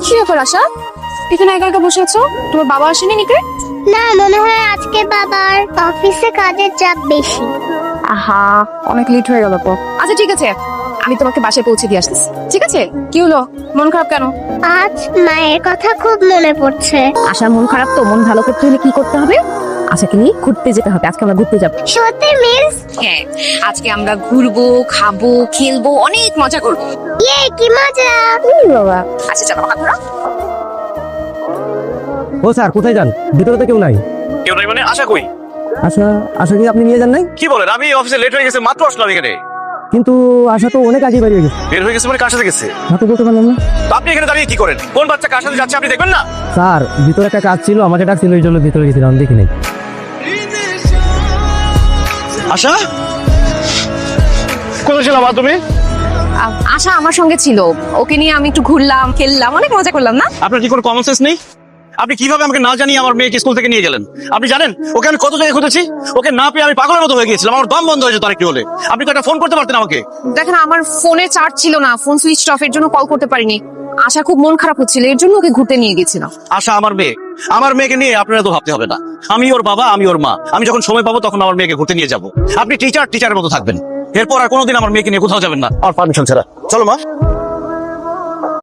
কি ব্যাপার আশা, এখানে একা একা বসে আছো? তোমার বাবা আসেনি নিতে? না, মনে হয় আজকে বাবার অফিসে কাজের চাপ বেশি। আহা, অনেক লেট হয়ে গেল তো। আচ্ছা ঠিক আছে, আমি তোমাকে বাসায় পৌঁছে দিয়ে আসতেছি। ঠিক আছে? কি হলো, মন খারাপ কেন? আজ মায়ের কথা খুব মনে পড়ছে। আশার মন খারাপ তো, মন ভালো করতে হলে কি করতে হবে? আশাকে নিয়ে ঘুরতে যেতে হবে। আজকে আমরা ঘুরতে যাবো। সত্যি মিস? হ্যাঁ, আজকে আমরা ঘুরবো, খাবো, খেলবো, অনেক মজা করবো। ইয়ে, কি মজা! বাবা, আচ্ছা চলো হাত ধরো। ও স্যার, কোথায় যান? ভিতরে তো কেউ নাই। কেউ নাই মানে? আশা কই? আশা আশা কি আপনি নিয়ে যান নাই? কি বলেন? আমি অফিসে লেট হয়ে গেছে, মাত্র আসলাম এখানে। কিন্তু আশা তো অনেক আগে বেরিয়ে গেছে। বের হয়ে গেছে মানে কার সাথে গেছে? হাতে বলতে পারলাম না। তো আপনি এখানে দাঁড়িয়ে কি করেন? কোন বাচ্চা কার সাথে যাচ্ছে আপনি দেখবেন না? স্যার, ভিতরে একটা কাজ ছিল, আমাকে ডাকছিল, এই জন্য ভিতরে গেছিলাম, দেখি নাই। আশা, কোথায় ছিলাম তুমি? আশা আমার সঙ্গে ছিল, ওকে নিয়ে আমি একটু ঘুরলাম, খেললাম, অনেক মজা করলাম না? আপনার কি কোনো কমন সেন্স নেই? আপনি কিভাবে আমাকে না জানিয়ে আমার মেয়েকে স্কুল থেকে নিয়ে গেলেন? আপনি জানেন ওকে আমি কত জায়গায় খুঁজেছি? ওকে না পেয়ে আমি পাগলের মতো হয়ে গিয়েছিলাম, আমার দম বন্ধ হয়ে যেত আরেকটু হলে। আপনি তো একটা ফোন করতে পারতেন আমাকে। দেখেন, আমার ফোনে চার্জ ছিল না, ফোন সুইচ অফ, এর জন্য কল করতে পারিনি। আশা খুব মন খারাপ হচ্ছিল, এর জন্য ওকে ঘুরতে নিয়ে গেছিলাম। আশা আমার মেয়ে, আমার মেয়েকে নিয়ে আপনারা তো ভাবতে হবে না। আমি ওর বাবা, আমি ওর মা, আমি যখন সময় পাবো তখন আমার মেয়েকে ঘুরতে নিয়ে যাবো। আপনি টিচারের মতো থাকবেন। এরপর আর কোনোদিন আমার মেয়েকে নিয়ে কোথাও যাবেন না আমার পারমিশন ছাড়া। চলো মা।